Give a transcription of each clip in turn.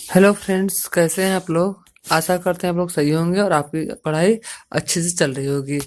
Hello friends, कैसे हैं आप लोग। आशा करते हैं आप लोग सही होंगे और आपकी पढ़ाई अच्छे से चल रही होगी।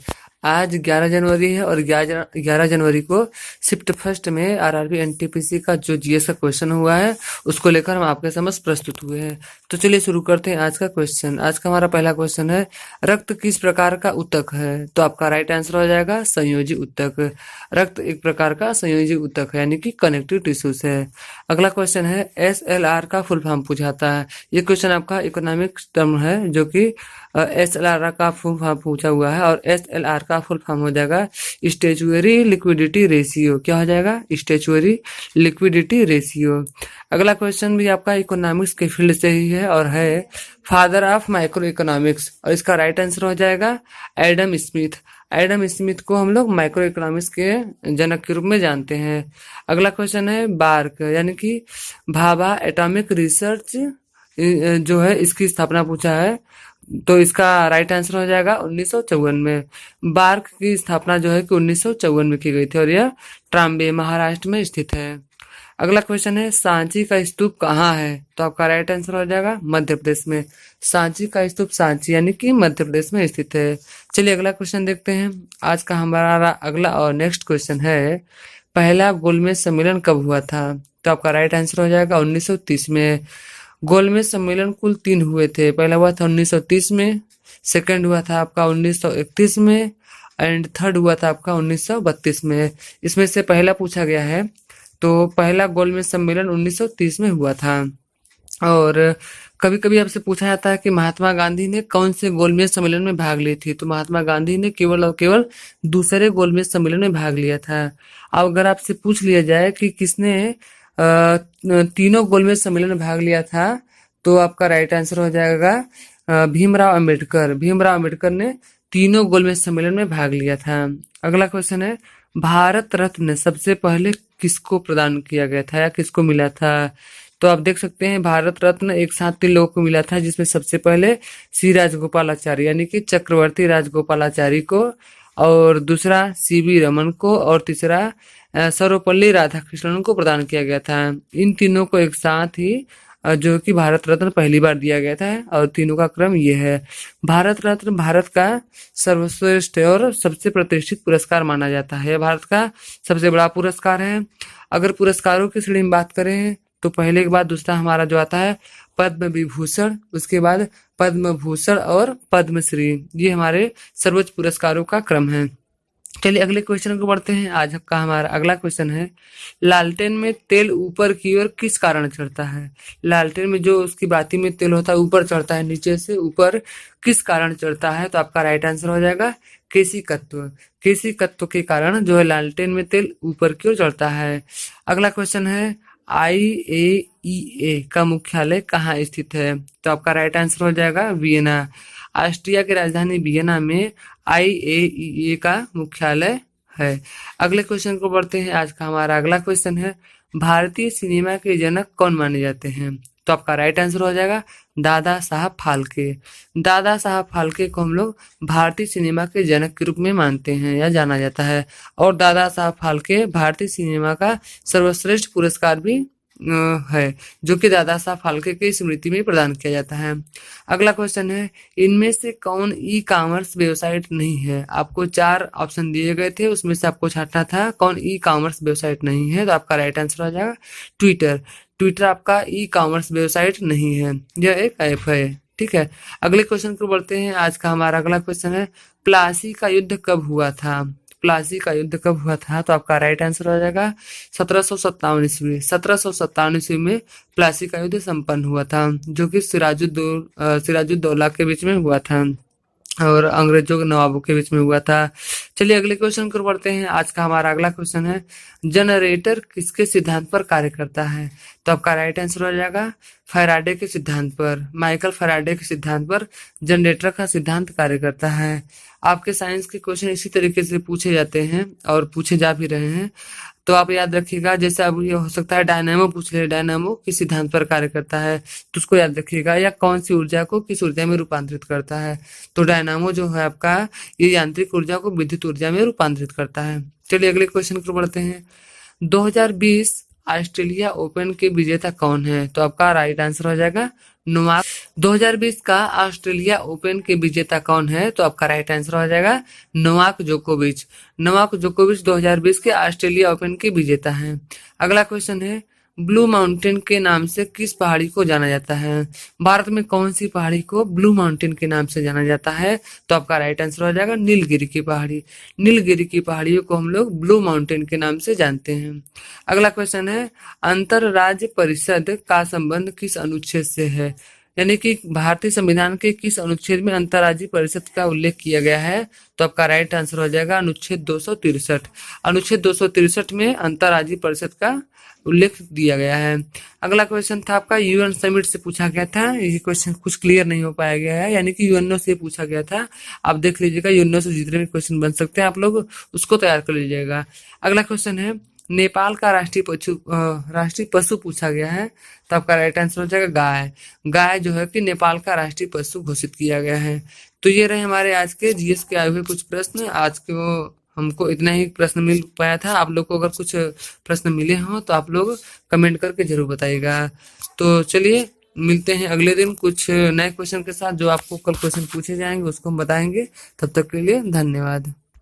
आज 11 जनवरी है और 11 जनवरी को शिफ्ट फर्स्ट में आरआरबी एनटीपीसी का जो जीएस का क्वेश्चन हुआ है उसको लेकर हम आपके समक्ष प्रस्तुत हुए हैं। तो चलिए शुरू करते हैं आज का क्वेश्चन। आज का हमारा पहला क्वेश्चन है, रक्त किस प्रकार का ऊतक है। तो आपका राइट आंसर हो जाएगा संयोजी ऊतक। रक्त एक प्रकार का संयोजी ऊतक है, यानी कि कनेक्टिव टिश्यूज है। अगला क्वेश्चन है, एसएलआर का फुल फॉर्म पूछाता है। ये क्वेश्चन आपका इकोनॉमिक्स टर्म है, जो कि एसएलआर का फुल फॉर्म पूछा हुआ है और एसएलआर का फुल फॉर्म हो जाएगा स्टेचुअरी लिक्विडिटी रेशियो। क्या हो जाएगा? Statutory liquidity ratio. अगला क्वेश्चन भी आपका इकोनॉमिक्स के फील्ड से ही है और है फादर ऑफ माइक्रो इकोनॉमिक्स, और इसका राइट आंसर हो जाएगा एडम स्मिथ। एडम स्मिथ को हम लोग माइक्रो इकोनॉमिक्स के जनक के रूप में जानते हैं। अगला क्वेश्चन है बार्क, यानी कि भाभा एटॉमिक रिसर्च जो है, इसकी स्थापना पूछा है। तो इसका राइट आंसर हो जाएगा 1954 में। बार्क की स्थापना जो है कि 1954 में की गई थी और यह ट्राम्बे महाराष्ट्र में स्थित है। अगला क्वेश्चन है, सांची का स्तूप कहाँ है। तो आपका राइट आंसर हो जाएगा मध्य प्रदेश में। सांची का स्तूप सांची यानी कि मध्य प्रदेश में स्थित है। चलिए अगला क्वेश्चन देखते हैं। आज का हमारा अगला और नेक्स्ट क्वेश्चन है, पहला गोलमेज सम्मेलन कब हुआ था। तो आपका राइट आंसर हो जाएगा 1930 में। गोलमेज सम्मेलन कुल 3 हुए थे। पहला हुआ था 1930 में, सेकंड हुआ था आपका 1931 में एंड थर्ड हुआ था आपका 1932 में। इसमें से पहला पूछा गया है, तो पहला गोलमेज सम्मेलन 1930 में हुआ था। और कभी कभी आपसे पूछा जाता है कि महात्मा गांधी ने कौन से गोलमेज सम्मेलन में भाग ली थी। तो महात्मा गांधी ने केवल और केवल दूसरे गोलमेज सम्मेलन में भाग लिया था। अब अगर आपसे पूछ लिया जाए कि किसने तीनों गोलमेज सम्मेलन में भाग लिया था, तो आपका राइट आंसर हो जाएगा भीमराव अंबेडकर। भीमराव अंबेडकर ने तीनों गोलमेज सम्मेलन में भाग लिया था। अगला क्वेश्चन है, भारत रत्न सबसे पहले किसको प्रदान किया गया था या किसको मिला था। तो आप देख सकते हैं भारत रत्न एक साथ 3 लोगों को मिला था, जिसमें सबसे पहले श्री राजगोपालाचारी यानी कि चक्रवर्ती राजगोपालाचारी को, और दूसरा सीवी रमन को, और तीसरा सर्वपल्ली राधाकृष्णन को प्रदान किया गया था। इन तीनों को एक साथ ही जो कि भारत रत्न पहली बार दिया गया था, और तीनों का क्रम ये है। भारत रत्न भारत का सर्वश्रेष्ठ और सबसे प्रतिष्ठित पुरस्कार माना जाता है। भारत का सबसे बड़ा पुरस्कार है। अगर पुरस्कारों की श्रेणी में बात करें तो पहले के बाद दूसरा हमारा जो आता है पद्म विभूषण, उसके बाद पद्म भूषण और पद्मश्री। ये हमारे सर्वोच्च पुरस्कारों का क्रम है। चलिए अगले क्वेश्चन को बढ़ते हैं। आज का हमारा अगला क्वेश्चन है, लालटेन में तेल ऊपर की ओर किस कारण चढ़ता है। लालटेन में जो उसकी बाती में तेल होता है ऊपर चढ़ता है, नीचे से ऊपर किस कारण चढ़ता है। तो आपका राइट आंसर हो जाएगा केशिकत्व। केशिकत्व के कारण जो है लालटेन में तेल ऊपर की ओर चढ़ता है। अगला क्वेश्चन है, IAEA का मुख्यालय कहाँ स्थित है। तो आपका राइट आंसर हो जाएगा वियना। ऑस्ट्रिया की राजधानी वियना में IAEA का मुख्यालय है। अगले क्वेश्चन को बढ़ते हैं। आज का हमारा अगला क्वेश्चन है, भारतीय सिनेमा के जनक कौन माने जाते हैं। तो आपका राइट आंसर हो जाएगा दादा साहब फाल्के। दादा साहब फाल्के को हम लोग भारतीय सिनेमा के जनक के रूप में मानते हैं या जाना जाता है। और दादा साहब फाल्के भारतीय सिनेमा का सर्वश्रेष्ठ पुरस्कार भी है, जो कि दादा साहब फाल्के की स्मृति में प्रदान किया जाता है। अगला क्वेश्चन है, इनमें से कौन ई कॉमर्स वेबसाइट नहीं है। आपको 4 ऑप्शन दिए गए थे, उसमें से आपको छांटना था कौन ई कॉमर्स वेबसाइट नहीं है। तो आपका राइट आंसर हो जाएगा ट्विटर। ट्विटर आपका ई कॉमर्स वेबसाइट नहीं है, यह एक ऐप है। ठीक है, अगले क्वेश्चन को बढ़ते हैं। आज का हमारा अगला क्वेश्चन है, प्लासी का युद्ध कब हुआ था। प्लासी का युद्ध कब हुआ था। तो आपका राइट आंसर हो जाएगा 1757 ईस्वी। 1757 ईस्वी में प्लासी का युद्ध संपन्न हुआ था, जो कि सिराजुद्दौला के बीच में हुआ था और अंग्रेजों के नवाबों के बीच में हुआ था। चलिए अगले क्वेश्चन को पढ़ते हैं। आज का हमारा अगला क्वेश्चन है, जनरेटर किसके सिद्धांत पर कार्य करता है। तो आपका राइट आंसर हो जाएगा फैराडे के सिद्धांत पर। माइकल फैराडे के सिद्धांत पर जनरेटर का सिद्धांत कार्य करता है। आपके साइंस के क्वेश्चन इसी तरीके से पूछे जाते हैं और पूछे जा भी रहे हैं, तो आप याद रखिएगा। जैसे अब ये हो सकता है डायनामो पूछ ले, डायनामो किस सिद्धांत पर कार्य करता है, तो उसको याद रखिएगा। या कौन सी ऊर्जा को किस ऊर्जा में रूपांतरित करता है। तो डायनामो जो है आपका, ये यांत्रिक ऊर्जा को विद्युत ऊर्जा में रूपांतरित करता है। चलिए अगले क्वेश्चन को बढ़ते हैं। 2020 ऑस्ट्रेलिया ओपन के विजेता कौन है? तो आपका राइट आंसर हो जाएगा नोवाक। 2020 का ऑस्ट्रेलिया ओपन के विजेता कौन है? तो आपका राइट आंसर हो जाएगा नोवाक जोकोविच। नोवाक जोकोविच 2020 के ऑस्ट्रेलिया ओपन के विजेता हैं। अगला क्वेश्चन है, ब्लू माउंटेन के नाम से किस पहाड़ी को जाना जाता है? भारत में कौन सी पहाड़ी को ब्लू माउंटेन के नाम से जाना जाता है? तो आपका राइट आंसर हो जाएगा नीलगिरी की पहाड़ी। नीलगिरी की पहाड़ियों को हम लोग ब्लू माउंटेन के नाम से जानते हैं। अगला क्वेश्चन है, अंतरराज्य परिषद का संबंध किस अनुच्छेद से है? यानी कि भारतीय संविधान के किस अनुच्छेद में अंतर्राज्यीय परिषद का उल्लेख किया गया है? तो आपका राइट आंसर हो जाएगा अनुच्छेद 263। अनुच्छेद 263 में अंतर्राज्यीय परिषद का उल्लेख दिया गया है। अगला क्वेश्चन था आपका यूएन समिट से पूछा गया था। ये क्वेश्चन कुछ क्लियर नहीं हो पाया गया है, यानी कि यूएनओ से पूछा गया था। आप देख लीजिएगा, यूएनओ से जितने भी क्वेश्चन बन सकते हैं आप लोग उसको तैयार कर लीजिएगा। अगला क्वेश्चन है, नेपाल का राष्ट्रीय पशु पूछा गया है। तो आपका राइट आंसर हो जाएगा गाय। गाय जो है कि नेपाल का राष्ट्रीय पशु घोषित किया गया है। तो ये रहे हमारे आज के जीएस के आए हुए कुछ प्रश्न। आज के वो हमको इतना ही प्रश्न मिल पाया था। आप लोग को अगर कुछ प्रश्न मिले हों तो आप लोग कमेंट करके जरूर बताइएगा। तो चलिए मिलते हैं अगले दिन कुछ नए क्वेश्चन के साथ, जो आपको कल क्वेश्चन पूछे जाएंगे उसको हम बताएंगे। तब तक के लिए धन्यवाद।